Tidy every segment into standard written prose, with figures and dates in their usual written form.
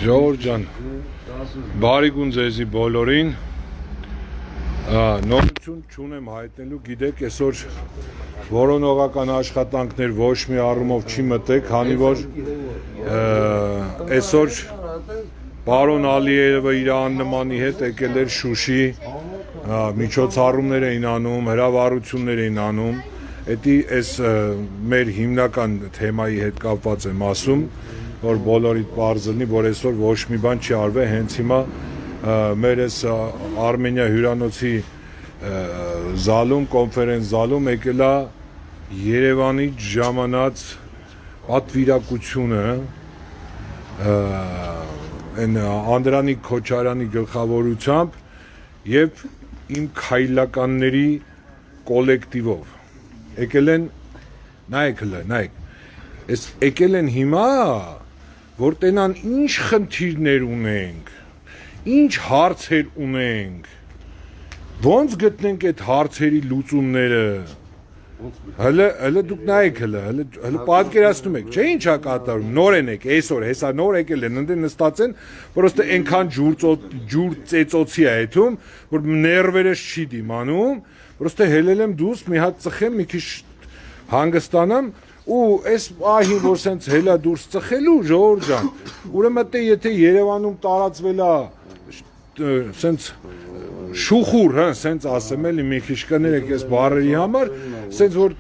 Ժողովուրդ ջան, բարի գուն ձեզի բոլորին, նորություն չունեմ հայտնելու, գիտեք, այսօր որոնողական աշխատանքներ ոչ մի առումով չի մտեք, քանի որ այսօր պարոն Ալիևը իր աննմանի հետ եկել էր Շուշի, միջոցառումներ էին անում, հրավառություններ էին անում, դա այս մեր հիմնական թեմայի հետ կապված եմ ասում, որ բոլորիդ պարզ լինի, որ այսօր ոչ մի բան չի արվել, հենց հիմա մեր այս Արմենիա հյուրանոցի զալում, կոնֆերենց զալում եկել է Երևանից ժամանած պատվիրակությունը Անդրանիկ Քոչարյանի գլխավորությամբ եւ իմ քայլականների կոլեկտիվով եկել են, նայեք, այս եկել են հիմա, որ տենան ինչ խնդիրներ ունենք, ինչ հարցեր ունենք, ոնց գտնենք այդ հարցերի լուծումները, հələ դուք նայեք, հələ պատկերացնում եք, չէ ինչա կատարում, նոր են եք, այսօր, հեսա նոր եկել են, ընդեն նստած են, պրոստը ենքան ջուր ծեծոցի է եթում, որ ներվերս չի դիմանում, պրոստը հելել եմ դուս, մի հատ ծխեմ, մի քիչ հանգստանամ, ու այս ահին, որ սենց հելա դուրս ծխելու, ժողովուրդ ջան, ուրեմն եթե Երևանում տարածվել է սենց շուխուր, սենց ասեմ էլի մի քիչ կներեք այս բառերի համար, սենց որ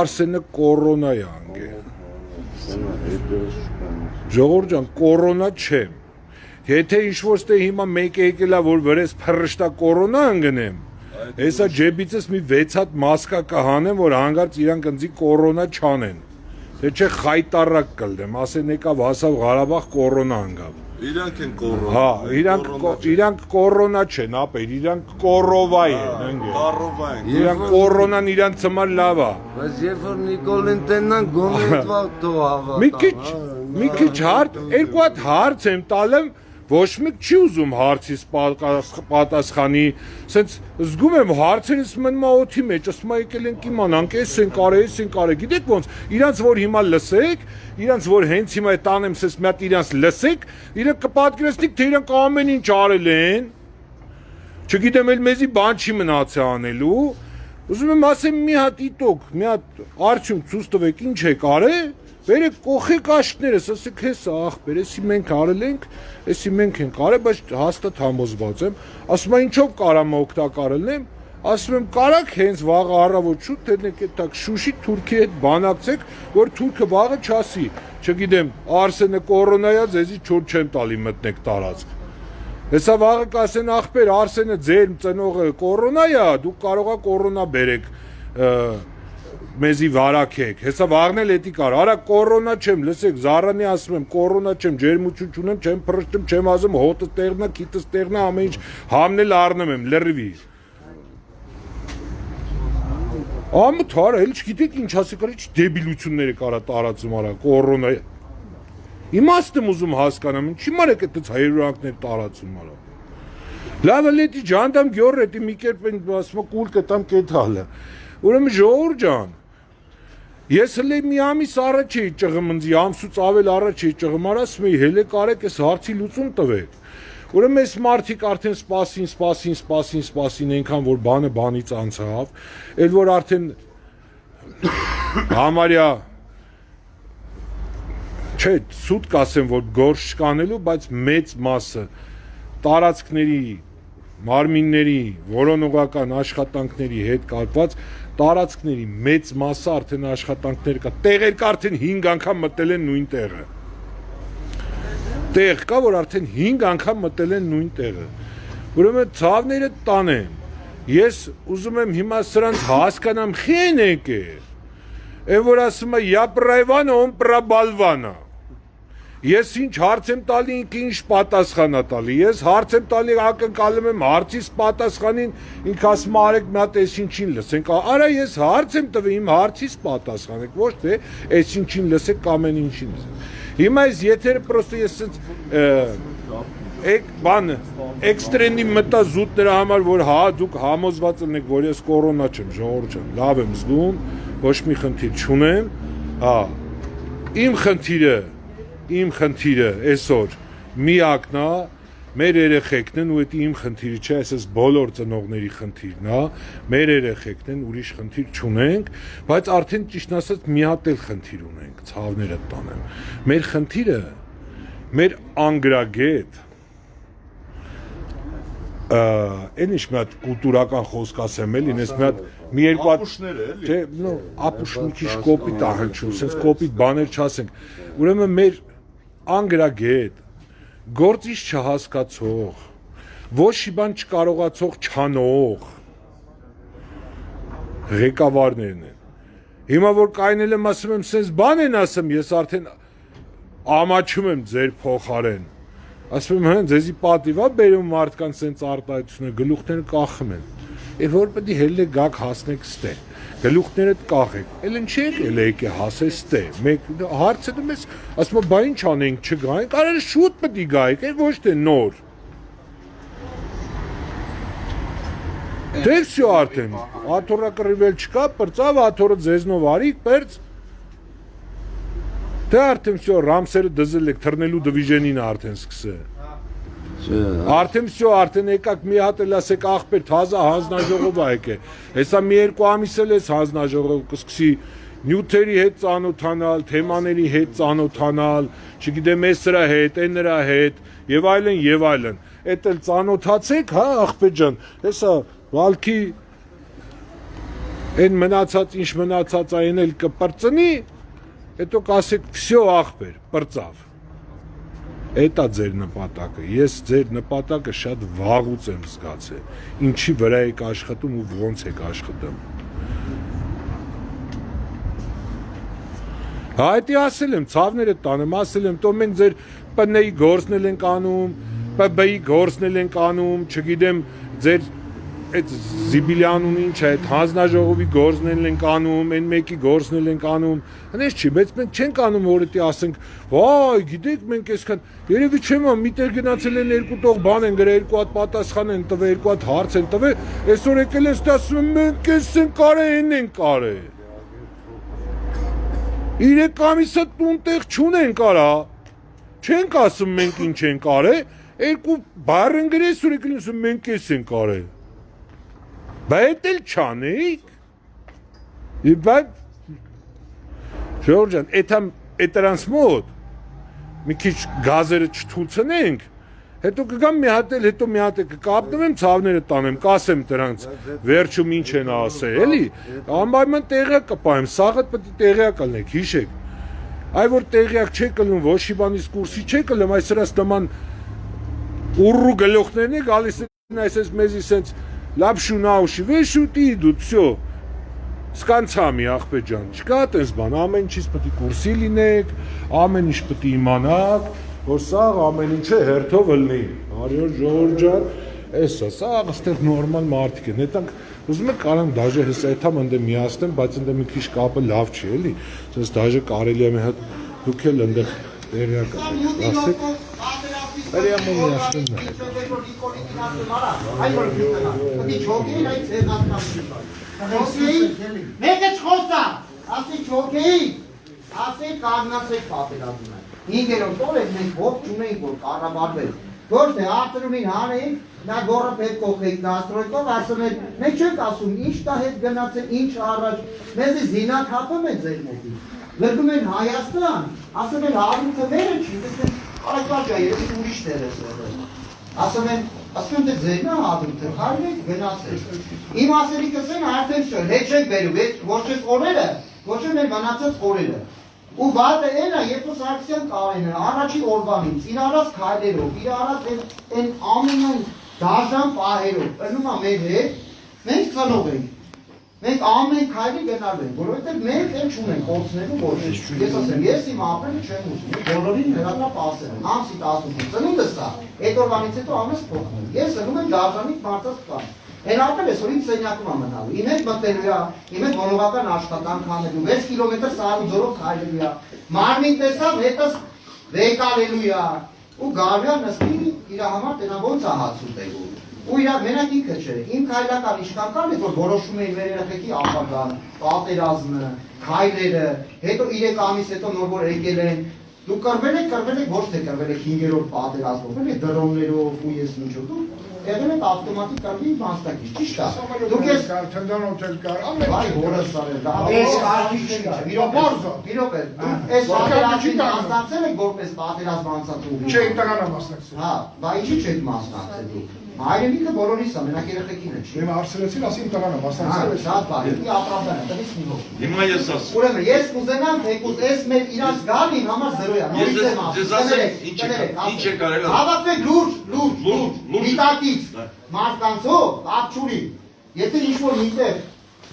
Արսենը կորոնա է անգել։ Ժողովուրդ ջան, կորոնա չեմ։ Եթե ինչ-որ ստե հիմա մեկ եկել է, որ վրես փռշտա կորոնա անգնեմ, հեսա ջեբիցս մի 6 հատ մասկա կհանեմ, որ հանգարց իրանք ընձի կորոնա չանեն։ Թե չէ խայտարակ կլդեմ, ասեն եկավ հասավ Ղարաբաղ կորոնա անգավ։ Իրանք են կորոնա։ Հա, իրանք կորոնա չեն, ապեր, իրանք կորովա են, Կառովա են։ Իրանք կորոնան իրանք ծմար լավ է։ Բայց երբ որ Նիկոլին տենան գոնե թող հավատա։ Մի քիչ հարց, երկու հատ հարց եմ տալեմ, ոչ մեկ չի ուզում հարցից պատասխանի, սենց զգում եմ հարցերից մնում է օդի մեջ, ասում եկել ենք իմանանք, էս են կարել, գիտեք ոնց, իրանց որ հիմա լսեք, իրանց որ հենց հիմա տանեմ սենց մի հատ իրանց լսեք, իրանք կպատկերացնիք, թե իրանք ամեն ինչ արել են, չգիտեմ էլ մեզի բան չի մնացել անելու, ուզում եմ ասեմ մի հատ իտոք, մի հատ արդյունք ցույց տվեք, ինչ եք արել, Վերեք կողեք աշկներս, ասեք հեսա աղբեր, էսի մենք արել ենք, էսի մենք ենք արել, բայց հաստատ համոզված եմ, ասում եմ ինչով կարամ օգտակար լինեմ, ասում եմ կարաք հենց վաղը առավոտ շուտ տենեք այդտակ Շուշի Թուրքի հետ բանակցեք, որ Թուրքը վաղը չասի, չգիտեմ, Արսենը կորոնա է, ձեզի չոր չեմ տալի մտնեք տարածք։ Հեսա վաղը կասեն աղբեր, Արսենը ձեր ծնողը կորոնա է, դուք կարող եք կորոնա բերեք մեզի վարակեք, հեսա վաղն էլ էտի կար, արա կորոնա չեմ, լսեք, Զարանի ասում եմ, կորոնա չեմ, ջերմություն չունեմ, չեմ փռշտում, չեմ ասում, հոտս տեղնա, քիթս տեղնա, ամեն ինչ համնել առնում եմ, լրվի։ Ամթար, էլ չգիտեք ինչ ասեք, ինչ դեբիլությունները կարա տարածում արա, կորոնա։ Իմաստ եմ ուզում հասկանամ, ինչի մարեք այդպես հայրուրանքներ տարածում արա։ Լավ էլ էտի ջանդամ գյոր էտի մի կերպ են ասում կուլ կտամ կեթալը։ Ուրեմն ժողովուրդ ջան, ես հլե մի ամիս առաջ էի ճղմնձի, ամսուց ավել առաջ էի ճղմար, ասում էի հելե կարեք այս հարցի լուծում տվեք։ Ուրեմն այս մարդիկ արդեն սպասին, այնքան որ բանը բանից անցավ, էլ որ արդեն համարյա չէ, սուտ կասեմ, որ գործ չկանելու, բայց մեծ մասը տարածքների, մարմինների, որոնողական աշխատանքների հետ կապված տարածքների մեծ մասը արդեն աշխատանքներ կա, տեղեր կա արդեն 5 անգամ մտել են նույն տեղը։ Տեղ կա, որ արդեն 5 անգամ մտել են նույն տեղը։ Ուրեմն ցավները տանեմ, ես ուզում եմ հիմա սրանց հասկանամ խեն եկե, այն որ ասում է «Я праван, он пробалвана»։ Ես ինչ հարց եմ տալի, ինչ պատասխանա տալի, ես հարց եմ տալի, ակնկալում եմ հարցից պատասխանին, ինք ասում արեք մի հատ էս ինչին լսենք, արա ես հարց եմ տվել, իմ հարցից պատասխանեք, ոչ թե էս ինչին լսեք կամ են ինչին լսեք։ Հիմա այս եթերը պրոստը ես բան էքստրենդի մտա զուտ նրա համար, որ հա դուք համոզված ըլնեք, որ ես կորոնա չեմ, ժողովուրդ ջան, լավ եմ զգում, ոչ մի խնդիր չունեմ, հա իմ խնդիրը այսօր միակն է մեր երեխեքն են ու դա իմ խնդիրը չէ, այսպես բոլոր ծնողների խնդիրն է, մեր երեխեքն են, ուրիշ խնդիր չունենք, բայց արդեն ճիշտ ասած մի հատ էլ խնդիր ունենք, ցավները տանեմ։ Մեր խնդիրը մեր անգրագետ այն ինչ մի հատ կուլտուրական խոսք ասեմ էլի, ես մի հատ մի երկու հատ չէ, նո, ապուշ մի քիչ կոպիտ ահնչում, sense կոպիտ բաներ չասենք։ Ուրեմն մեր անգրագետ գործիչ չհասկացող, ոչ մի բան չկարողացող չանող ղեկավարներն են։ Հիմա որ կայնել եմ ասում եմ, sense բան են ասում, ես արդեն ամաչում եմ ձեր փոխարեն։ Ասում եմ, հենց ձեզի պատիվ է բերում մարդկանց sense արտահայտությունը, գլուխները կախում են։ Եվ որ պետք է հելլե գաք հասնեք ստե։ Գլուխներդ կախեք։ Էլ ինչ եք, էլ եկե հասես ստե։ Մեկ հարցը դες, ասում եմ, բա ինչ անենք չգայինք, արել շուտ պետք է գայիք, ոչ թե նոր։ Դե всё արդեն, աթոռը կռիվել չկա, պրծավ աթոռը ձեզնով արիք, պերց։ Դե արդեն всё, ռամսերը դզել եք, թռնելու դիվիժենին արդեն սկսել։ Արդեն всё, արդեն եկաք մի հատ էլ ասեք ախպեր, թազա հանձնաժողով ա եկե։ Հեսա մի երկու ամիս էլ էս հանձնաժողով կսկսի նյութերի հետ ծանոթանալ, թեմաների հետ ծանոթանալ, չգիտեմ էս նրա հետ, այն նրա հետ, եւ այլն։ Էդ էլ ծանոթացեք, հա, ախպեր ջան, հեսա վալքի այն մնացած, ինչ մնացած այն էլ կպրծնի, հետո կասեք всё ախպեր, պրծավ։ Էտա ձեր նպատակը, ես ձեր նպատակը շատ վաղուց եմ զգացել, ինչի վրա եք աշխատում ու ոնց եք աշխատում։ Հայտի ասել եմ, ցավները տանեմ, ասել եմ, տո մենք ձեր ՊՆ-ի գործն ենք անում, ՊԲ-ի գործն ենք անում, չգիտեմ, ձեր այդ Զիբիլյանուն ինչ է, այդ հանձնաժողովի գործն ենք անում, այն մեկի գործն ենք անում, հենց չի, բայց մենք չենք անում, որ դա ասենք, վայ, գիտեք, մենք այսքան, երևի չեմ, միտեղ գնացել են երկու տող բան են գրել, երկու հատ պատասխան են տվել, երկու հատ հարց են տվել, այսօր եկել են ստասում են, մենք էս ենք կարել, այն ենք կարել։ 3 ամիսը տուն-տեղ չունենք արա, չենք ասում մենք ինչ ենք արել, երկու բառ են գրել, այսօր եկել են ասում մենք էս ենք կարել։ Բայց էլ չանեիք։ Բայց Ժորժ ջան, էտրանց մոտ մի քիչ գազերը չթույցնենք, հետո կգամ մի հատ էլ, հետո մի հատ կկապնեմ, ցավները տանեմ, կասեմ դրանց վերջում ինչ են ասել, էլի։ Անպայման տեղյակ կպահեմ, սաղը պետք է տեղյակ լինեք, հիշեք։ Այ որ տեղյակ չեք լինում, ոչ մի բանից կուրսի չեք լինում, այս սրած նման ուռու գլուխներն է գալիս են այսպես մեզի սենց լապշու նաուշի, վեշուտի դու, всё։ Սկանցամի ախպեր ջան, չկա այդպես բան, ամեն ինչից պետք է կուրսի լինեք, ամեն ինչ պետք է իմանաք, որ սա ամեն ինչը հերթով լինի։ Արյոր ժողովուրդ ջան, էսա, սա այստեղ նորմալ մարդիկ են, այդտեղ ուզում եք կարան դաժե հեսա այդամ ընդ միացնեմ, բայց ընդ մի քիչ կապը լավ չի, էլի։ Սենց դաժե կարելի է մի հատ դուք էլ ընդ տեղյակ ասեք։ Բերիամ միացնեմ։ Մեկը չխոսա, ասի չոքեի, ասի կագնացեք պատերազմը։ 5-րդ օր ենք մենք ողջ ունենք, որ կառավարվել։ Ոչ թե արտրումին հանեինք, նա գորը պետք կողեինք նաստրոյքով, ասում են, մենք չենք ասում, ինչ տա հետ գնացել, ինչ առաջ, մեզի զինակ հապում են ձեր մոտի։ Լրգում են Հայաստան, ասում են արունքը մերը չի, տեսնեն, արակվարկա երևի ուրիշներ ես եղել։ Ասում են դե ձերն է արունքը, խարին եք գնացել։ Իմ ասելիքս են արդեն շո, հետ չենք բերում, ոչ ես օրերը, ոչ են մնացած օրերը։ Ու վատը այն է, երբ որ Սարգսյան Կարենը առաջի օրվանից իր արած քայլերով, իր արած այն ամենայն դաժան պահերով ընում է մեր հետ, մենք ծնող ենք։ Մենք ամեն քայլի գնալու ենք, որովհետև մենք էլ չունենք կորցնելու ոչ։ Ես ասեմ, ես իմ ապրելը չեմ ուզում, բոլորին հրատապ ասել եմ, ամսի 18 ծնունդս է, այդ օրվանից հետո ամս փոխվում։ Ես ընում եմ դաժանիկ մարդած կան։ Այն ապրել ես, որ ինձ սենյակում է մնալու, իմ հետ մտնելու է, իմ հետ ոլողական աշխատանք անելու, 6 կիլոմետր սարուձորով քայլելու է, մարմին տեսավ, հետս վեկալելու է, ու գարյա նստի իր համար տենա ոնց է հաց ուտելու։ ու իրար մենակ ինքը չէ, իմ քայլական ինչքան կան է, որ որոշում էին մեր երեխեքի ապագան, պատերազմը, քայլերը, հետո 3 ամիս հետո նոր որ եկել են, դու կռվել եք, ոչ թե կռվել եք 5-րդ պատերազմով, էլի դրոններով ու ես ինչու դու եղել եք ավտոմատիկ կարգի մասնակից, ճիշտ է։ Դուք ես թնդանոթ էլ կար, Վայ հորս արել, դա այս կարճի չի, իրոք է, այս պատերազմին մասնակցել եք որպես պատերազմ անցած ուղի։ Չէ, տնանա մասնակցել։ Հա, բա ինչի չեք մասնակցել դուք։ Հայրենիքը բոլորիս է, մենակ երեխեքին է չի։ Դե հարցրեցին, ասին տնանա մասնակցել Հա, շատ բարի, ի ապրապան է, տնից մի հոգ։ Հիմա ես ասում։ Ուրեմն ես կուզենամ, թեկուզ այս մեր իրանց գալին համար զրո է, նորից եմ ասում։ Հավաքվեք լուրջ, միտակից, մարդկանցով, ապչուրի։ Եթե ինչ-որ միտեղ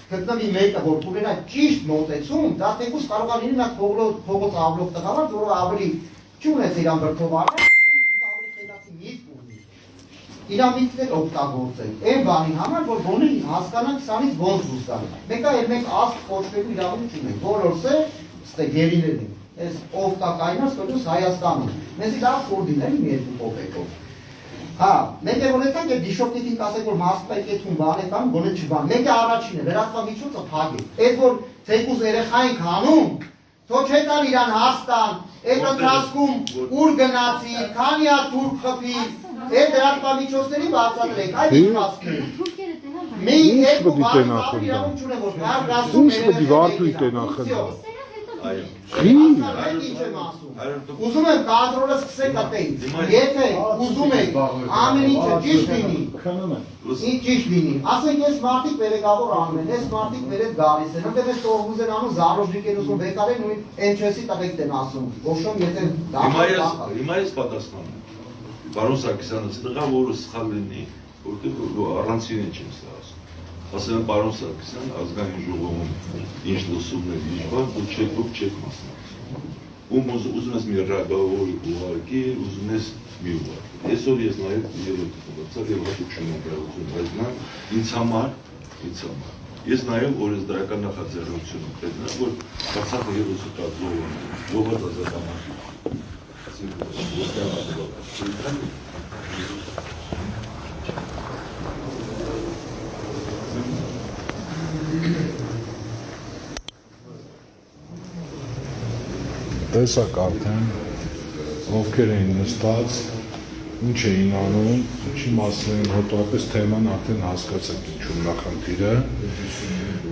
գտնվի մեկը, որ կունենա ճիշտ մոտեցում, դա թեկուզ կարող է լինի նա փողոց ավլող տղավար, որը ավելի չունեց իրան բրդով արել, ավելի խելացի միտք ունի։ Իրա միտքներ օգտագործել, այն բանի համար, որ գոնե հասկանանք սրանից ոնց դուրս գալ։ Մեկը էլ մենք աստ կոչվելու իրավունք չունենք, բոլորս է, ստե գերիներ են, այս ով կա կայնած, կոչուս Հայաստանում, մեզի լավ կորդին էլ մի երկու կոպեկով։ Հա, մենք էլ ունեցանք այդ դիշոպտիկին կասեք, որ մասպայկեթուն բանեկան, գոնե չբան, մենք է առաջին է, լրատվամիջոցը փակ է, այդ որ թեկուզ երեխա ենք հանում, թո չետան իրան հաստան, այդ ընթացքում ուր գնացի, քանի հատ թուրք խփի, այդ լրատվամիջոցների բացատրեք, այդ իմաստներ։ Մի երկու բանի կապ իրավունք չունեմ, որ կար գրասում Ուզում եմ կադրոլը սկսեք ատեից, եթե ուզում եք ամեն ինչը ճիշտ լինի, ճիշտ լինի, ասենք ես մարդիկ վերեկավոր անում են, ես մարդիկ վերև գալիս են, ընդև ես տողուզ են անում, զարոժիկ են ուզում վեկալ են ու NÇS-ի տղեկտ են ասում, ոշում եթե Հիմա ես պատասխանում Բարոն Սարգսյանը ստղա, որը սխալ լինի, որտեղ առանցին են չեմ սա ասում Ասել եմ Բարոն Սարգսյան, ազգային ժողովում ինչ լսում եք, ինչ բան, դուք չեք մասնակցում Ում ուզում ես մի ռադավոր ուղարկի, ուզում ես մի ուղարկի Այսօր ես նաև երևույթ խնդացար և հատուկ չունեմ գրավություն, բայց նա ինձ համար Ես նաև օրենսդրական նախաձեռնություն եմ պետք որ Արցախը եղուսը տակ լողը ազատամանքի Տեսակ արդեն ովքեր էին նստած, ինչ էին անում, ինչի մասին էին հոտորապես թեման արդեն հասկացեք ինչու նախնդիրը։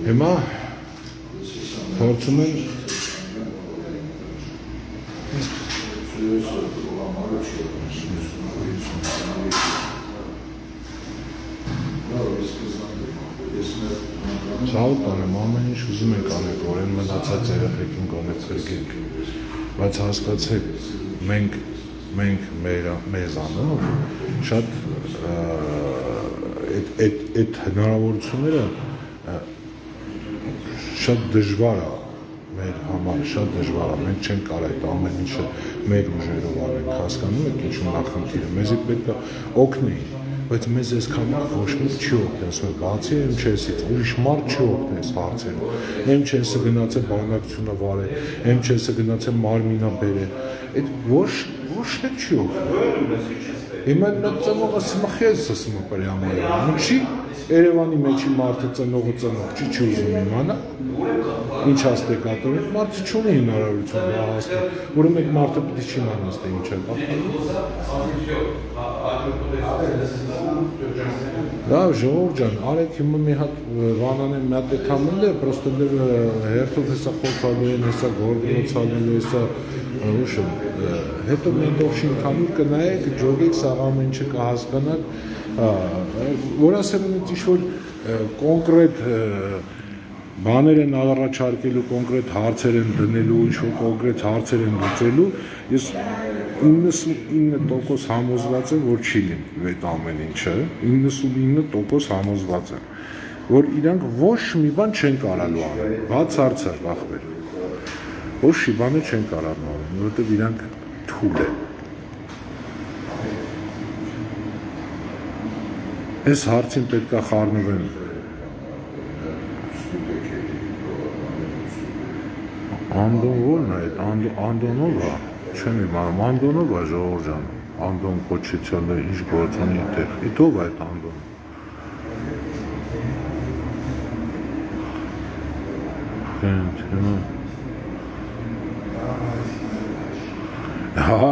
Հիմա փորձում են Ցավոք տանեմ, ամեն ինչ ուզում ենք անենք, որ են մնացած երեխեքին գոնեցրեք Բայց հասկացեք, մենք մեզանով շատ այդ հնարավորությունները շատ դժվար է մեր համար, շատ դժվար է, մենք չենք կարող այդ ամեն ինչը մեր ուժերով անենք, հասկանում եք ինչու նախնդիրը, մեզի պետք է օգնի, բայց մեզ այսքան ոչ մի չի օգնի, ասում եմ, բացի MÇS-ից, ուրիշ մարդ չի օգնի այս հարցերում, MÇS-ը գնաց է բանակցությունը վարել, MÇS-ը գնաց է մարմինա բերել, այդ ոչ թե չի օգնի, հիմա նա ծնողը սմխեց ասում է պրյամայը, չի Երևանի մեջի մարդը ծնող չի ուզում իմանա, ինչ հաստ է կատարում, մարդը չունի հնարավորություն հասնել, ուրեմն այդ մարդը պիտի չիմանաս թե ինչ է Լավ, ժողովուրդ ջան, արեք հիմա մի հատ վանանեն մի հատ էթամել է, պրոստը հերթով հեսա խորթալու են, հեսա գորգնոցալու, հեսա ուշը, հետո մենք ողջին քանուր կնայեք, ջոգեք սաղ ամեն ինչը կհասկանաք, որ ասեմ ունից ինչ-որ կոնկրետ բաներ են առաջարկելու, կոնկրետ հարցեր են դնելու, ինչ-որ կոնկրետ հարցեր են լուծելու, ես 99% համոզված եմ, որ չի լինի այդ ամեն ինչը, 99% համոզված եմ, որ իրանք ոչ մի բան չեն կարալու անել, բաց հարցը վախվեր, ոչ մի բանը չեն կարալու անել, որովհետև իրանք թույլ են։ Այս հարցին պետք է խառնվեն Անդոն ո՞րն է այդ, Անդոնով է, չեմ իմանում, Անդոնով է ժողովուրդ ջան, Անդոն Կոչիցյանը ինչ գործ ունի այդտեղ, ով է այդ Անդոն Տենց, հա,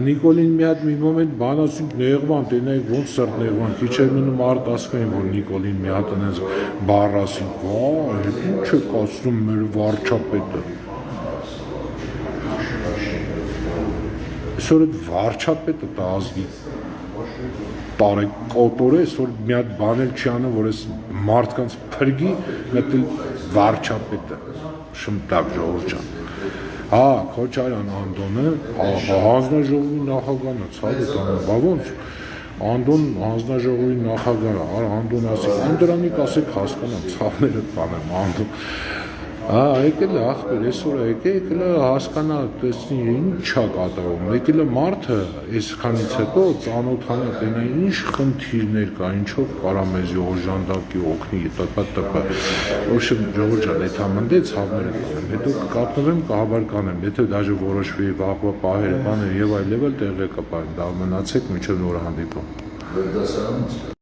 Նիկոլին մի հատ մի մոմենտ բան ասենք նեղվան, տենայք ոնց սրտ նեղվան, քիչ էր մնում արդ ասկային, որ Նիկոլին մի հատ այնպես բառ ասենք, վայ, ինչ եք ասում մեր վարչապետը։ Այսօր այդ վարչապետը դա ազգի տարեք կոտոր է, այսօր մի հատ բան էլ չի անում, որ այս մարդկանց փրկի, մեկ էլ վարչապետը, շմտակ ժողովուրդ ջան։ Հա, Քոչարյան Անդոնը, հանձնաժողովի նախագահն է, ցավոք անում, բա ոնց, Անդոն հանձնաժողովի նախագահը, Անդոն ասեք, Անդրանիկ ասեք հասկանամ, ցավներդ բանեմ, Անդոն, հա, եկել է ախպեր, այսօր եկել է հասկանա, տեսնի ինչ է կատարում, եկել է մարդը, այսքանից հետո ծանոթանա, տենա ինչ խնդիրներ կա, ինչով կարա մեզի օժանդակի օգնի, տպ, ոչմ ժողովուրդ ջան, այդ համնդեց հավները կանեմ, հետո կկապնվեմ, կհաբար կանեմ, եթե դաժե որոշվի վաղվա պահերը, բաներ եւ այլև էլ տեղը կպայեմ, դա մնացեք մինչեւ նոր հանդիպում։